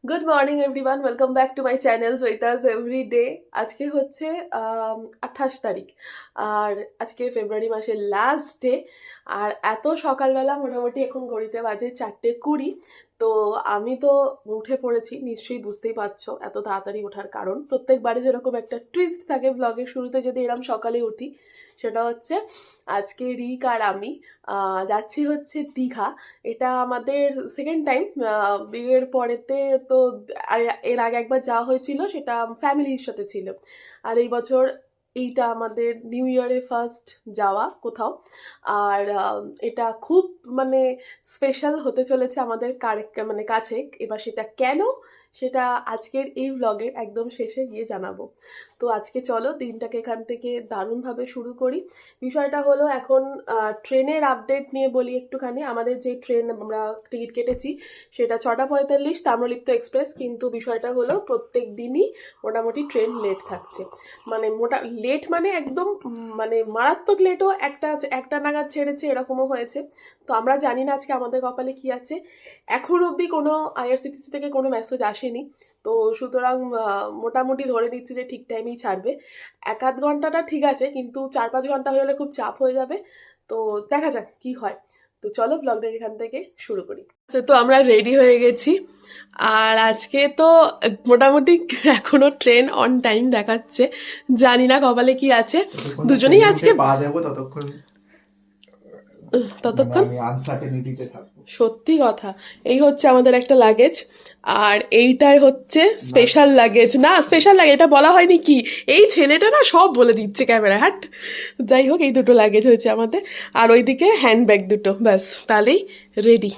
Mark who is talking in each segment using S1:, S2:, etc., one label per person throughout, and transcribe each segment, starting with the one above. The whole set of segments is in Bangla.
S1: Good morning everyone, welcome back to my channel Joyita's everyday. আজকে হচ্ছে 28 তারিখ, আর আজকে ফেব্রুয়ারি মাসের লাস্ট ডে। আর এত সকালবেলা, মোটামুটি এখন ঘড়িতে বাজে 4:20। তো আমি তো উঠে পড়েছি, নিশ্চয়ই বুঝতেই পারছো এত তাড়াতাড়ি ওঠার কারণ। প্রত্যেকবারই যেরকম একটা টুইস্ট থাকে ব্লগের শুরুতে, যদি এরকম সকালে উঠি, সেটা হচ্ছে আজকে রিক আর আমি যাচ্ছি হচ্ছে দীঘা। এটা আমাদের সেকেন্ড টাইম। বিয়ের পরেতে তো এর আগে একবার যাওয়া হয়েছিল, সেটা ফ্যামিলির সাথে ছিল। আর এই বছর এইটা আমাদের নিউ ইয়ারে ফার্স্ট যাওয়া কোথাও। আর এটা খুব মানে স্পেশাল হতে চলেছে আমাদের মানে কাছে। এবার সেটা কেন, সেটা আজকের এই ব্লগের একদম শেষে গিয়ে জানাবো। তো আজকে চলো দিনটাকে এখান থেকে দারুণভাবে শুরু করি। বিষয়টা হলো, এখন ট্রেনের আপডেট নিয়ে বলি একটুখানি। আমাদের যে ট্রেন আমরা টিকিট কেটেছি সেটা 6:45 তাম্রলিপ্ত এক্সপ্রেস, কিন্তু বিষয়টা হলো প্রত্যেক দিনই মোটামুটি ট্রেন লেট থাকছে। মানে লেট মানে একদম মানে মারাত্মক লেটও একটা নাগাদ ছেড়েছে, এরকমও হয়েছে। তো আমরা জানি না আজকে আমাদের কপালে কি আছে। এখন অবধি কোনো আইআরসিটিসি থেকে কোনো মেসেজ আসেনি। তো সুতরাং মোটামুটি ধরে নিচ্ছি যে ঠিক টাইমেই ছাড়বে। 1-8 ঘন্টাটা ঠিক আছে, কিন্তু 4-5 ঘন্টা হয়ে গেলে খুব চাপ হয়ে যাবে। তো দেখা যাক কি হয়। তো চলো ব্লগটা এখান থেকে শুরু করি। আচ্ছা, তো আমরা রেডি হয়ে গেছি। আর আজকে তো মোটামুটি এখনো ট্রেন অন টাইম দেখাচ্ছে, জানি না কপালে কি আছে। দুজনেই আজকে
S2: পা দেবো ততক্ষণ
S1: ততক্ষণ
S2: আমি আনসার্টেনিটিতে থাকবো।
S1: সত্যি কথা। এই হচ্ছে আমাদের একটা লাগেজ, আর এইটাই হচ্ছে স্পেশাল লাগেজ। না, স্পেশাল লাগেজ এটা বলা হয়নি কি, এই ছেলেটা না সব বলে দিচ্ছে ক্যামেরা হাট। যাই হোক, এই দুটো লাগেজ হয়েছে আমাদের, আর ওইদিকে হ্যান্ডব্যাগ দুটো, ব্যাস তাহলেই রেডি।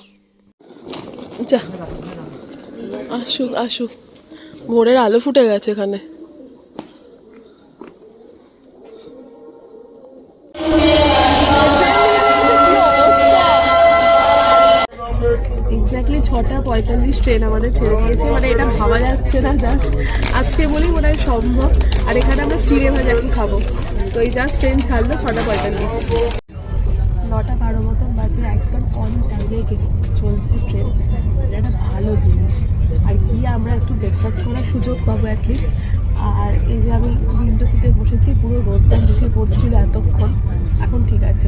S1: যা, আসুক আসুক, ভোরের আলো ফুটে গেছে এখানে। এক্স্যাক্টলি 6:45 ট্রেন আমাদের ছেড়ে দিয়েছে। মানে এটা ভাবা যাচ্ছে না, জাস্ট আজকে বলেই মনে হয় সম্ভব। আর এখানে আমরা চিড়ে ভাজা কি খাবো। তো এই জাস্ট ট্রেন ছাড়লো 6:45, 9:12 মতন বাজে, একদম অন টাইমে চলছে ট্রেন। এটা একটা ভালো জিনিস। আর গিয়ে আমরা একটু ব্রেকফাস্ট করার সুযোগ পাবো অ্যাটলিস্ট। আর এই যে আমি উইন্ডো সিটে বসেছি, পুরো রোদটা মুখে পড়ছিল এতক্ষণ, এখন ঠিক আছে।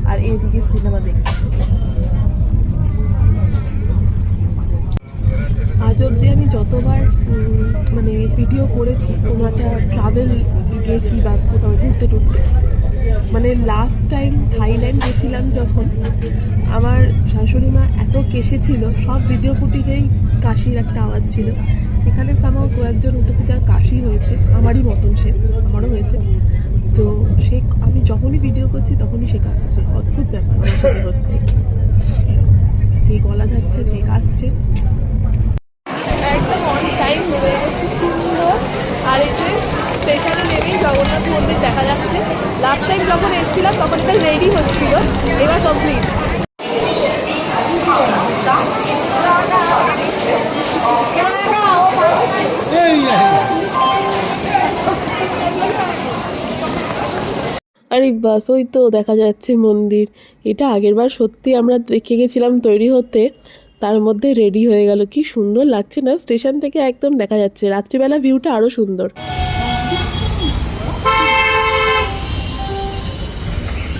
S1: আর এইদিকে সিনেমা দেখছি। আজ অবধি আমি যতবার মানে ভিডিও করেছি, কোনো একটা ট্রাভেল গেছি বা কোথাও ঘুরতে টুরতে, মানে লাস্ট টাইম থাইল্যান্ড গেছিলাম যখন, আমার শাশুড়ি মা এত কেসেছিল, সব ভিডিও ফুটেজেই কাশির একটা আওয়াজ ছিল। এখানে সামাও কয়েকজন উঠেছে যার কাশি হয়েছে, আমারই মতন, আমারও হয়েছে। তো সে, আমি যখনই ভিডিও করছি তখনই সে কাশছে। অদ্ভুত ব্যাপার আমার সাথে হচ্ছে, যে গলা যাচ্ছে, যে কাশছে। একদম অন টাইম হয়ে গেছে, সুন্দর। আর এই যে স্টেশনে নেমেই জগন্নাথ মন্দির দেখা যাচ্ছে। লাস্ট টাইম যখন এসেছিলাম তখন এটা রেডি হচ্ছিল, এবার কমপ্লিট। আরে বাস, ওই তো দেখা যাচ্ছে মন্দির। এটা আগেরবার সত্যি আমরা দেখে গেছিলাম তৈরি হতে, তার মধ্যে রেডি হয়ে গেল। কি সুন্দর লাগছে না, স্টেশন থেকে একদম দেখা যাচ্ছে। রাত্রিবেলা ভিউটা আরো সুন্দর।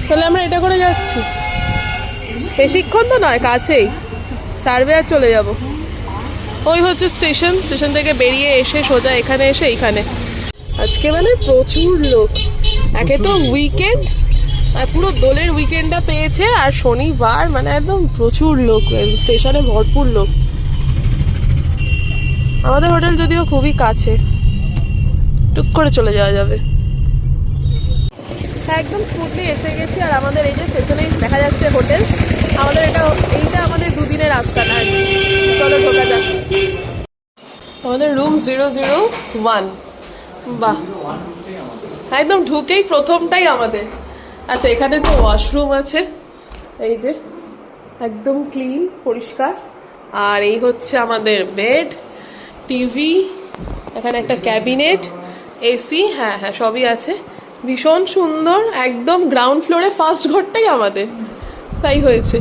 S1: তাহলে আমরা এটা করে যাচ্ছি, বেশিক্ষণ তো নয়, কাছেই ছাড়বে আর চলে যাব। ওই হচ্ছে স্টেশন। স্টেশন থেকে বেরিয়ে এসে সোজা এখানে এসে এইখানে। আজকে মানে প্রচুর লোক, একে তো উইকেন্ড, পুরো দোলের উইকেন্ডটা পেয়েছে, আর শনিবার মানে একদম প্রচুর লোক, স্টেশনে ভরপুর লোক। আমাদের হোটেল যদিও খুবই কাছে, টুক করে চলে যাওয়া যাবে। হ্যাঁ, একদম স্মুথলি এসে গেছি। আর আমাদের এই যে স্টেশনেই দেখা যাচ্ছে হোটেল। আমাদের এইটা আমাদের দুদিনের রাস্তা না। চলো ঢোকা যাক। আমাদের রুম 001। বাহ, একদম ঢুকেই প্রথমটাই আমাদের। আচ্ছা, এখানে তো ওয়াশরুম আছে, এই যে একদম ক্লিন পরিষ্কার। আর এই হচ্ছে আমাদের বেড, টিভি, এখানে একটা ক্যাবিনেট, এসি, হ্যাঁ হ্যাঁ সবই আছে। ভীষণ সুন্দর, একদম গ্রাউন্ড ফ্লোরে ফার্স্ট ঘরটাই আমাদের, তাই হয়েছে।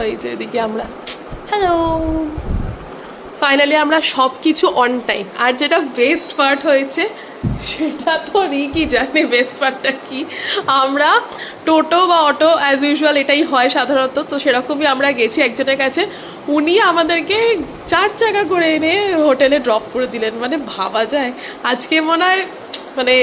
S1: ওই যে এদিকে আমরা, হ্যালো, ফাইনালি আমরা সব কিছু অন টাইম। আর যেটা বেস্ট পার্ট হয়েছে সেটা তো রিকই জানে বেস্ট পার্টটা কি। আমরা টোটো বা অটো অ্যাজ ইউজুয়াল এটাই হয় সাধারণত, তো সেরকমই আমরা গেছি একজনের কাছে, উনি আমাদেরকে 4 চাকা করে এনে হোটেলে ড্রপ করে দিলেন। মানে ভাবা যায় আজকে মনে হয় মানে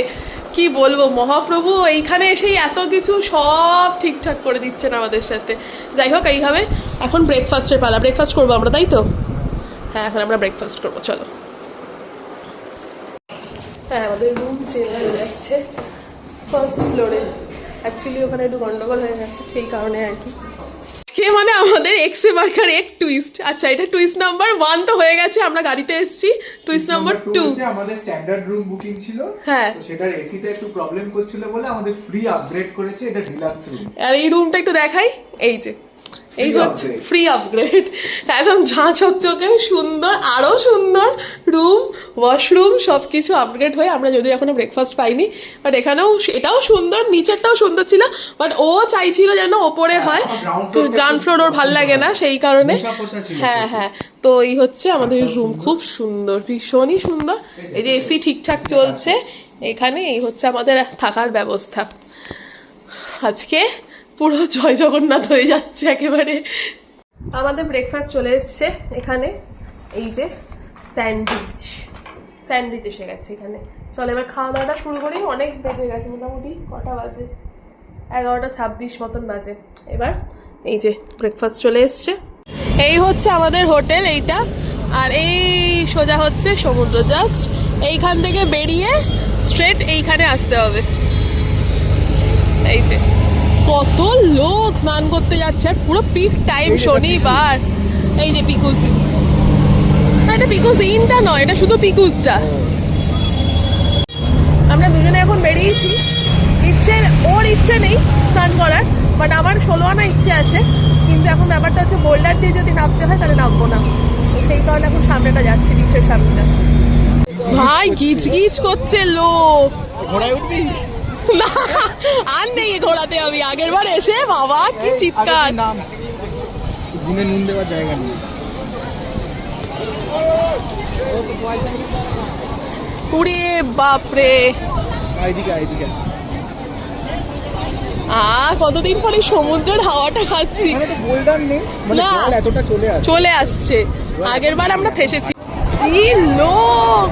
S1: কি বলবো, মহাপ্রভু এইখানে এসেই এত কিছু সব ঠিকঠাক করে দিচ্ছেন আমাদের সাথে। যাই হোক, এইভাবে এখন ব্রেকফাস্টের পালা। ব্রেকফাস্ট করবো আমরা, তাই তো? হ্যাঁ, এখন আমরা ব্রেকফাস্ট করবো, চলো। হ্যাঁ, আমাদের রুম চেঞ্জ হয়ে যাচ্ছে ফার্স্ট ফ্লোরে। অ্যাকচুয়ালি ওখানে একটু গন্ডগোল হয়ে গেছে, সেই কারণে আর কি। কে মানে আমাদের এক্সে বার্কার এক টুইস্ট। আচ্ছা, এটা টুইস্ট নাম্বার 1 তো হয়ে গেছে, আমরা গাড়িতে এসেছি। টুইস্ট নাম্বার 2
S2: আমাদের স্ট্যান্ডার্ড রুম বুকিং ছিল,
S1: হ্যাঁ,
S2: তো সেটার এসিটা একটু প্রবলেম করছিল বলে আমাদের ফ্রি আপগ্রেড করেছে, এটা ডিলাক্স রুম।
S1: আর এই রুমটা একটু দেখাই, এই যে এই হচ্ছে ফ্রি আপগ্রেড, একদম ঝাঁ চকচকে সুন্দর, আরো সুন্দর রুম, ওয়াশরুম সবকিছু আপগ্রেড হয়ে। আমরা যদিও এখনো ব্রেকফাস্ট পাইনি, বাট এখানেও এটাও সুন্দর, নিচেরটাও সুন্দর ছিল, বাট ও চাইছিল যেন ওপরে হয়, তো গ্রাউন্ড ফ্লোর ওর ভাল লাগে না, সেই কারণে। হ্যাঁ হ্যাঁ, তো এই হচ্ছে আমাদের রুম, খুব সুন্দর, ভীষণই সুন্দর। এই যে এসি ঠিকঠাক চলছে এখানে, এই হচ্ছে আমাদের থাকার ব্যবস্থা। আজকে পুরো জয় জগন্নাথ হয়ে যাচ্ছে একেবারে। আমাদের ব্রেকফাস্ট চলে এসছে এখানে, এই যে স্যান্ডউইচ এসে গেছে এখানে। চলো এবার খাওয়া দাওয়াটা শুরু করি, অনেক বেজে গেছে, মোটামুটি কটা বাজে, 11:26 মতন বাজে। এবার এই যে ব্রেকফাস্ট চলে এসছে, এই হচ্ছে আমাদের হোটেল এইটা, আর এই সোজা হচ্ছে সমুদ্র। জাস্ট এইখান থেকে বেরিয়ে স্ট্রেট এইখানে আসতে হবে। এই যে কত লোক স্নান করতে যাচ্ছে, আর পুরো পিক টাইম শনিবার। এই যে পিকুসি, না এটা পিকুসি ইনটা নয়, এটা শুধু পিকুসটা। আমরা দুজনে এখন বেরিয়েছি, ওর ইচ্ছে নেই স্নান করার, বাট আমার 16 আনা ইচ্ছে আছে। কিন্তু এখন ব্যাপারটা হচ্ছে বোল্ডার দিয়ে যদি নামতে হয় তাহলে নামবো না, সেই কারণে এখন সামনেটা যাচ্ছি, বিচের সামনেটা। ভাই গিজ গিজ করছে লোক,
S2: ঘোড়ায় উঠবি
S1: না আর নেই ঘোরাতে। আমি আগের বার এসে বাবা কি চিৎকার,
S2: নাম গুনে নুন দেওয়ার জায়গা নেই।
S1: উড়ে বাপরে,
S2: এইদিকে
S1: কতদিন পরে সমুদ্রের হাওয়াটা খাচ্ছি।
S2: বোল্ডার নেই, মানে
S1: না,
S2: জল এতটা
S1: চলে আসছে। আগের বার আমরা ফেসেছি, কি লোক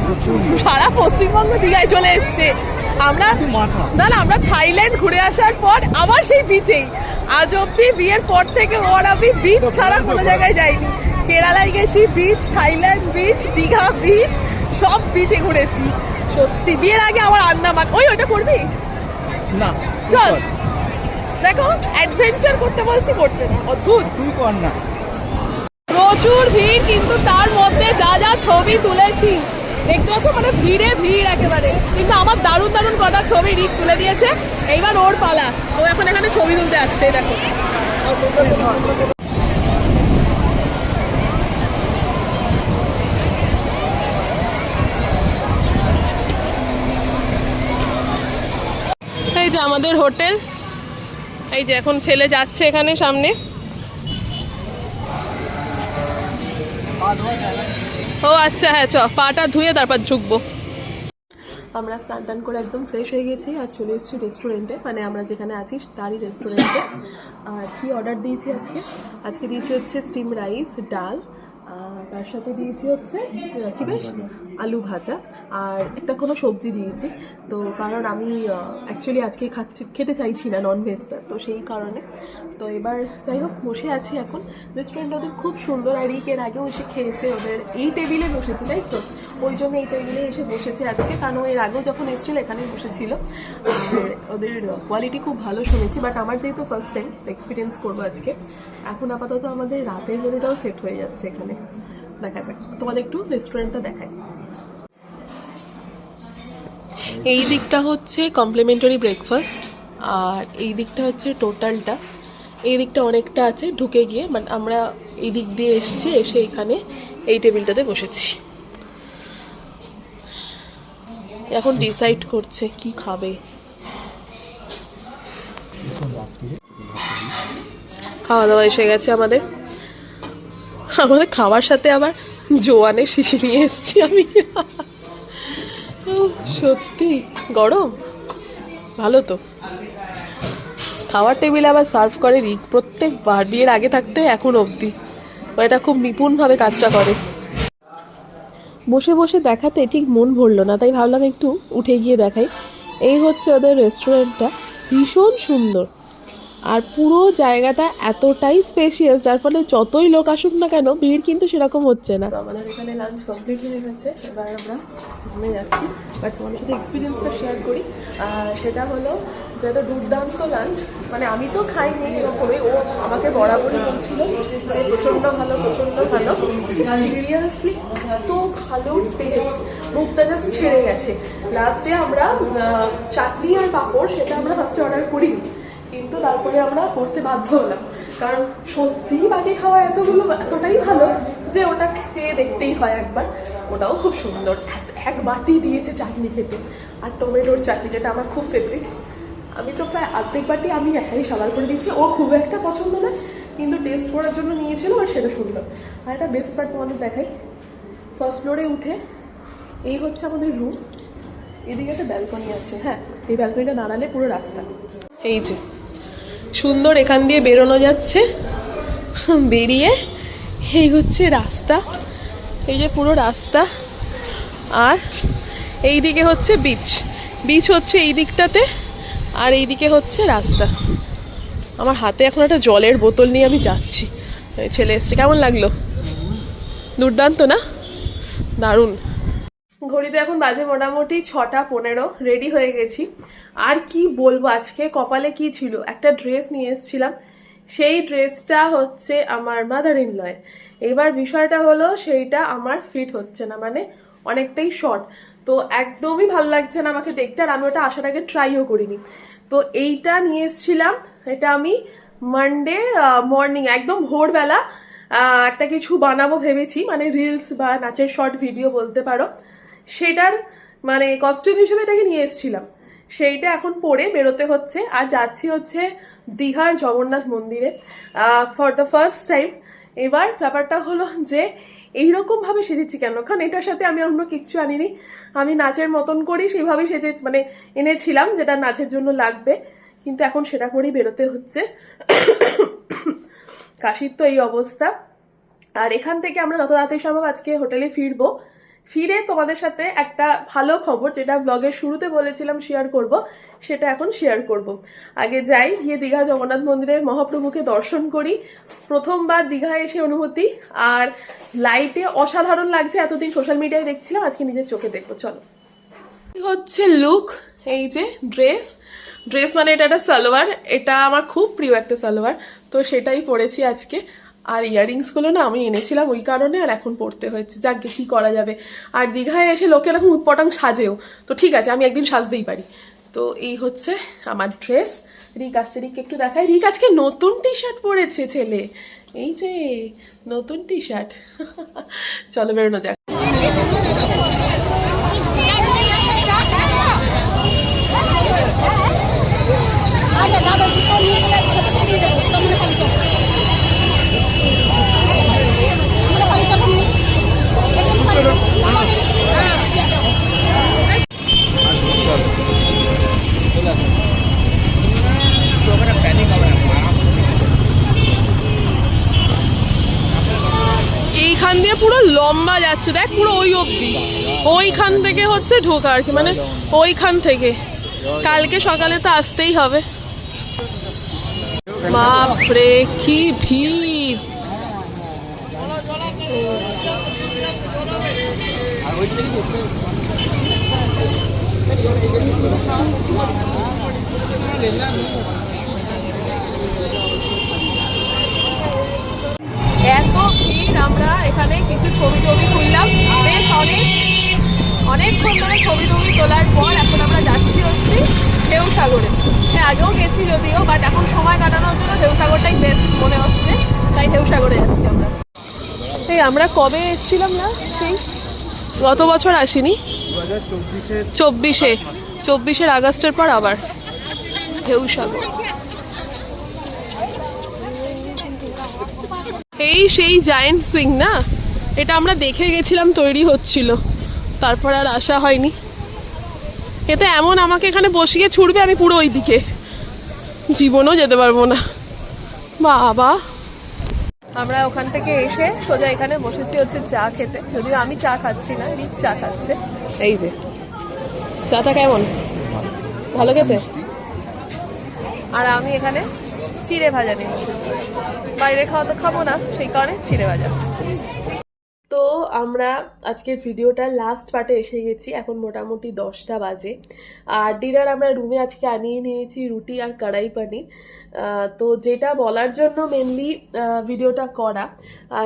S1: সারা পশ্চিমবঙ্গ দীঘায় চলে এসছে। আমরা আমরা থাইল্যান্ড ঘুরে আসার পর আবার সেই বিচেই, আজ অব্দি বিয়ের পর থেকে ওর আমি বিচ ছাড়া কোনো জায়গায় যাইনি। কেরালায় গেছি beach, Thailand beach, Digha beach, সব বিচে ঘুরেছি সত্যি। বিয়ের আগে আমার আন্দামান। ওইটা করবি
S2: না,
S1: চল দেখো, অ্যাডভেঞ্চার করতে বলছি, করছে না, অদ্ভুত।
S2: তুই কর না।
S1: প্রচুর ভিড়, কিন্তু তার মধ্যে যা যা ছবি তুলেছি দেখতে পাচ্ছ, মানে ভিড়ে ভিড় একেবারে। কিন্তু আমার দারুণ দারুণ কটা ছবি রিক তুলে দিয়েছে। এইবার ওর পালা, ও এখন এখানে ছবি তুলতে আসছে, দেখো। এই যে আমাদের হোটেল, এই যে এখন ছেলে যাচ্ছে এখানে সামনে। ও আচ্ছা, হ্যাঁ চ, পাটা ধুয়ে তারপর ঝুঁকবো। আমরা স্নান টান করে একদম ফ্রেশ হয়ে গেছি আর চলে এসেছি রেস্টুরেন্টে, মানে আমরা যেখানে আছি তারই রেস্টুরেন্টে। আর কি অর্ডার দিয়েছি আজকে দিয়েছি হচ্ছে স্টিম রাইস, ডাল, তার সাথে দিয়েছি হচ্ছে কি বেশ আলু ভাজা, আর একটা কোনো সবজি দিয়েছি। তো কারণ আমি অ্যাকচুয়ালি আজকে খেতে চাইছি না ননভেজটা, তো সেই কারণে। তো এবার যাই হোক, বসে আছি এখন। রেস্টুরেন্ট ওদের খুব সুন্দর, আর এর আগেও এসে খেয়েছে, ওদের এই টেবিলে বসেছি, তাই তো ওই জন্য এই টেবিলে এসে বসেছে আজকে, কারণ এর আগেও যখন এসেছিলো এখানেই বসেছিল। ওদের কোয়ালিটি খুব ভালো শুনেছি, বাট আমার যেহেতু ফার্স্ট টাইম এক্সপিরিয়েন্স করবো আজকে। এখন আপাতত আমাদের রাতের মেনুটাও সেট হয়ে যাচ্ছে এখানে, দেখা যাক। তোমাদের একটু রেস্টুরেন্টটা দেখাই। এই দিকটা হচ্ছে কমপ্লিমেন্টারি ব্রেকফাস্ট, আর এই দিকটা হচ্ছে টোটালটা। এই দিকটা অনেকটা আছে ঢুকে গিয়ে, বাট আমরা এই দিক দিয়ে এসে এখানে এই টেবিলটাতে বসেছি। এখন ডিসাইড করছে কি খাবে। খাওয়া দাওয়া এসে গেছে আমাদের খাওয়ার সাথে আবার জোয়ানের শিশি নিয়ে এসেছি আমি। উফ, সত্যি গরম ভালো তো। খাওয়ার টেবিলে আবার সার্ভ করে রিক প্রত্যেকবার, বিয়ের আগে থাকতে এখন অবধি। এটা খুব নিপুণভাবে কাজটা করে। বসে বসে দেখাতে ঠিক মন ভরলো না, তাই ভাবলাম একটু উঠে গিয়ে দেখাই। এই হচ্ছে ওদের রেস্টুরেন্টটা, ভীষণ সুন্দর। আর পুরো জায়গাটা এতটাই স্পেশিয়াস, যার ফলে যতই লোক আসুক না কেন ভিড় কিন্তু সেরকম হচ্ছে না। আমাদের এখানে লাঞ্চ কমপ্লিট হয়ে গেছে, এবার আমরা ঘুমে যাচ্ছি। বাট তোমাদের সাথে এক্সপিরিয়েন্সটা শেয়ার করি। সেটা হলো যেটা দুর্দান্ত লাঞ্চ, মানে আমি তো খাইনি এরকমই, ও আমাকে বরাবরই বলছিল যে প্রচণ্ড ভালো প্রচণ্ড ভালো। সিরিয়াসলি এত ভালো টেস্ট, মুখটা জাস্ট ছেড়ে গেছে। লাস্টে আমরা চাটনি আর পাঁপড় সেটা আমরা ফার্স্টে অর্ডার করিনি, কিন্তু তারপরে আমরা করতে বাধ্য হলাম, কারণ সত্যিই বাকি খাওয়া এতটাই ভালো যে ওটা খেয়ে দেখতেই হয় একবার। ওটাও খুব সুন্দর, এক বাটি দিয়েছে চাটনি খেতে, আর টমেটোর চাটনি যেটা আমার খুব ফেভারিট। আমি তো প্রায় অর্ধেক বাটি আমি একাই সবার করে দিচ্ছি, ও খুব একটা পছন্দ না, কিন্তু টেস্ট করার জন্য নিয়েছিল, আর সেটা সুন্দর। আর একটা বেস্ট পার্ট তোমাদের দেখাই, ফার্স্ট ফ্লোরে উঠে এই হচ্ছে আমাদের রুম, এদিকে একটা ব্যালকনি আছে। হ্যাঁ, এই ব্যালকনিটা দাঁড়ালে পুরো রাস্তা, এই যে সুন্দর এখান দিয়ে বেরোনো যাচ্ছে, বেরিয়ে এই হচ্ছে রাস্তা, এই যে পুরো রাস্তা। আর এই দিকে হচ্ছে বিচ, বিচ হচ্ছে এই দিকটাতে, আর এই দিকে হচ্ছে রাস্তা। আমার হাতে এখন একটা জলের বোতল নিয়ে আমি যাচ্ছি। ছেলে এসছে, কেমন লাগলো? দুর্দান্ত না? দারুণ। ঘড়িতে এখন বাজে মোটামুটি 6:15, রেডি হয়ে গেছি। আর কি বলবো, আজকে কপালে কি ছিল, একটা ড্রেস নিয়ে এসেছিলাম, সেই ড্রেসটা হচ্ছে আমার মাদার ইন লয়। এবার বিষয়টা হলো সেইটা আমার ফিট হচ্ছে না, মানে অনেকটাই শর্ট, তো একদমই ভালো লাগছে না আমাকে দেখতে। আর আমি ওটা আসার আগে ট্রাইও করিনি, তো এইটা নিয়ে এসেছিলাম। এটা আমি মানডে মর্নিং একদম ভোরবেলা একটা কিছু বানাবো ভেবেছি, মানে রিলস বা নাচের শর্ট ভিডিও বলতে পারো, সেটার মানে কস্টিউম হিসেবে এটাকে নিয়ে এসেছিলাম। সেইটা এখন পরে বেরোতে হচ্ছে, আর যাচ্ছি হচ্ছে দীঘার জগন্নাথ মন্দিরে ফর দ্য ফার্স্ট টাইম। এবার ব্যাপারটা হলো যে এইরকমভাবে সেজেছি কেন, কারণ এটার সাথে আমি অন্য কিচ্ছু আনিনি, আমি নাচের মতন করি সেইভাবেই সেজে মানে এনেছিলাম যেটা নাচের জন্য লাগবে, কিন্তু এখন সেটা করেই বেরোতে হচ্ছে। কাশির তো এই অবস্থা। আর এখান থেকে আমরা যত তাড়াতাড়ি সম্ভব আজকে হোটেলে ফিরবো, ফিরে তোমাদের সাথে একটা ভালো খবর, যেটা ব্লগের শুরুতে বলেছিলাম শেয়ার করব, সেটা এখন শেয়ার করব। আগে যাই, গিয়ে দীঘা জগন্নাথ মন্দিরে মহাপ্রভুকে দর্শন করি। প্রথমবার দীঘায় এসে অনুভূতি, আর লাইটে অসাধারণ লাগছে, এতদিন সোশ্যাল মিডিয়ায় দেখছিলাম, আজকে নিজের চোখে দেখবো। চলো। হচ্ছে লুক, এই যে ড্রেস, ড্রেস মানে এটা একটা সালোয়ার, এটা আমার খুব প্রিয় একটা সালোয়ার, তো সেটাই পরেছি আজকে। আর ইয়াররিংসগুলো না আমি এনেছিলাম ওই কারণে, আর এখন পড়তে হয়েছে, যাকে কি করা যাবে। আর দীঘায় এসে লোকে এরকম উৎপটাং সাজেও, তো ঠিক আছে আমি একদিন সাজতেই পারি। তো এই হচ্ছে আমার ড্রেস। রিক আসছে, রিককে একটু দেখাই। রিক আজকে নতুন টি শার্ট পরেছে ছেলে, এই যে নতুন টি শার্ট। চলো বেরোনো যাক। এইখান দিয়ে পুরো লম্বা যাচ্ছে, দেখ পুরো ওই অবধি, ওইখান থেকে হচ্ছে ঢোকা আর কি, মানে ওইখান থেকে। কালকে সকালে তো আসতেই হবে। বাপরে কি ভিড়! এত ভিড়, আমরা এখানে কিছু ছবি তুললাম, বেশ অনেকক্ষণ ধরে ছবি তোলার পর এখন আমরা যাচ্ছি হচ্ছে ঢেউসাগরে। হ্যাঁ, আগেও গেছি যদিও, বাট এখন সময় কাটানোর জন্য ঢেউসাগরটাই বেস্ট মনে হচ্ছে, তাই ঢেউসাগরে যাচ্ছি আমরা। এই আমরা কবে এসেছিলাম না, সেই গত বছর আসিনি, 24 আগস্টের পর আবার ঢেউসাগর। এই সেই জায়েন্ট সুইং না, এটা আমরা দেখে গেছিলাম, তৈরি হচ্ছিল, তারপর আর আসা হয়নি। এতে এমন আমাকে এখানে বসিয়ে ছুড়বে, আমি পুরো ওই দিকে জীবনও যেতে পারবো না। বাবা, আমরা ওখান থেকে এসে সোজা এখানে বসেছি হচ্ছে চা খেতে, যদিও আমি চা খাচ্ছি না, রিক চা খাচ্ছে। এই যে চাটা কেমন, ভালো খেতে। আর আমি এখানে চিড়ে ভাজা নিয়ে বসেছি, বাইরে খাওয়া তো খাবো না, সেই কারণে চিড়ে ভাজা। তো আমরা আজকের ভিডিওটার লাস্ট পার্টে এসে গেছি, এখন মোটামুটি 10টা বাজে। আর ডিনার আমরা রুমে আজকে আনিয়ে নিয়েছি রুটি আর কড়াই পানির। তো যেটা বলার জন্য মেনলি ভিডিওটা করা,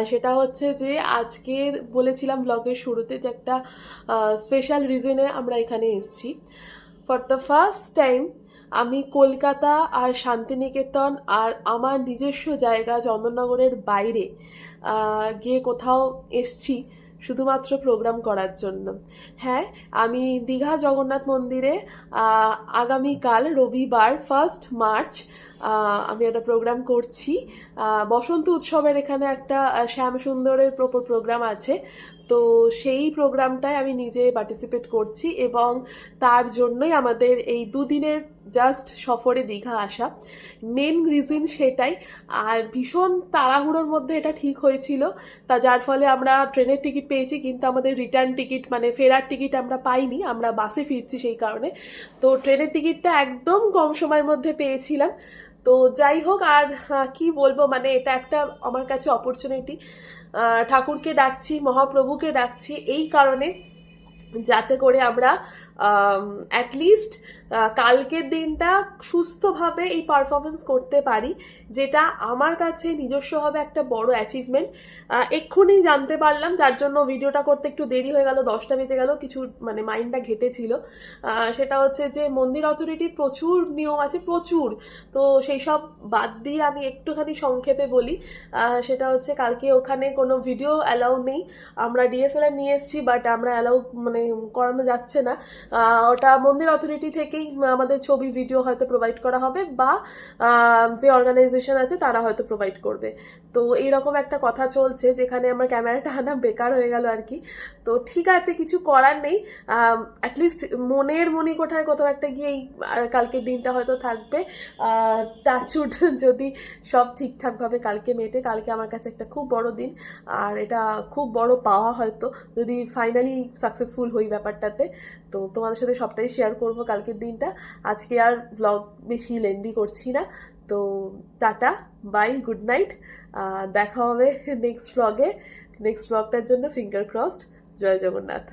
S1: সেটা হচ্ছে যে আজকের বলেছিলাম ব্লগের শুরুতে যে একটা স্পেশাল রিজনে আমরা এখানে এসেছি। ফর দ্য ফার্স্ট টাইম আমি কলকাতা আর শান্তিনিকেতন আর আমার নিজস্ব জায়গা চন্দননগরের বাইরে গিয়ে কোথাও এসছি শুধুমাত্র প্রোগ্রাম করার জন্য। হ্যাঁ, আমি দীঘা জগন্নাথ মন্দিরে আগামীকাল রবিবার 1 মার্চ আমি একটা প্রোগ্রাম করছি। বসন্ত উৎসবের এখানে একটা শ্যামসুন্দরের প্রপর প্রোগ্রাম আছে, তো সেই প্রোগ্রামটায় আমি নিজে পার্টিসিপেট করছি এবং তার জন্যই আমাদের এই দুদিনের জাস্ট সফরে দীঘা আসা। মেন রিজন সেটাই। আর ভীষণ তাড়াহুড়োর মধ্যে এটা ঠিক হয়েছিল, তা যার ফলে আমরা ট্রেনের টিকিট পেয়েছি কিন্তু আমাদের রিটার্ন টিকিট মানে ফেরার টিকিট আমরা পাইনি, আমরা বাসে ফিরছি সেই কারণে। তো ট্রেনের টিকিটটা একদম কম সময়ের মধ্যে পেয়েছিলাম। তো যাই হোক, আর কি বলবো, মানে এটা একটা আমার কাছে অপরচুনিটি। ঠাকুরকে ডাকছি, মহাপ্রভুকে ডাকছি এই কারণে যাতে করে আমরা অ্যাটলিস্ট কালকের দিনটা সুস্থভাবে এই পারফরমেন্স করতে পারি, যেটা আমার কাছে নিজস্বভাবে একটা বড় অ্যাচিভমেন্ট। এক্ষুনি জানতে পারলাম, যার জন্য ভিডিওটা করতে একটু দেরি হয়ে গেল, 10টা বেজে গেল, কিছু মানে মাইন্ডটা ঘেটেছিল। সেটা হচ্ছে যে মন্দির অথরিটির প্রচুর নিয়ম আছে, প্রচুর। তো সেই সব বাদ দিয়ে আমি একটুখানি সংক্ষেপে বলি। সেটা হচ্ছে কালকে ওখানে কোনো ভিডিও অ্যালাউ নেই। আমরা ডিএসএলআর নিয়ে এসেছি, বাট আমরা অ্যালাউ মানে করানো যাচ্ছে না। ওটা মন্দির অথরিটি থেকেই আমাদের ছবি ভিডিও হয়তো প্রোভাইড করা হবে, বা যে অর্গানাইজেশন আছে তারা হয়তো প্রোভাইড করবে। তো এইরকম একটা কথা চলছে, যেখানে আমার ক্যামেরাটা আনা বেকার হয়ে গেল আর কি। তো ঠিক আছে, কিছু করার নেই। অ্যাটলিস্ট মনের মণিকোঠায় কোথাও একটা গিয়ে এই কালকের দিনটা হয়তো থাকবে। টাচউড যদি সব ঠিকঠাকভাবে কালকে মেটে, কালকে আমার কাছে একটা খুব বড় দিন, আর এটা খুব বড় পাওয়া হয়তো যদি ফাইনালি সাকসেসফুল হই ব্যাপারটাতে। তো তোমাদের সাথে সবটাই শেয়ার করব কালকের দিনটা। আজকে আর ব্লগ বেশি লেন্দি করছি না। তো টাটা, বাই, গুড নাইট। দেখা হবে নেক্সট ব্লগে। নেক্সট ব্লগটার জন্য ফিঙ্গার ক্রসড। জয় জগন্নাথ।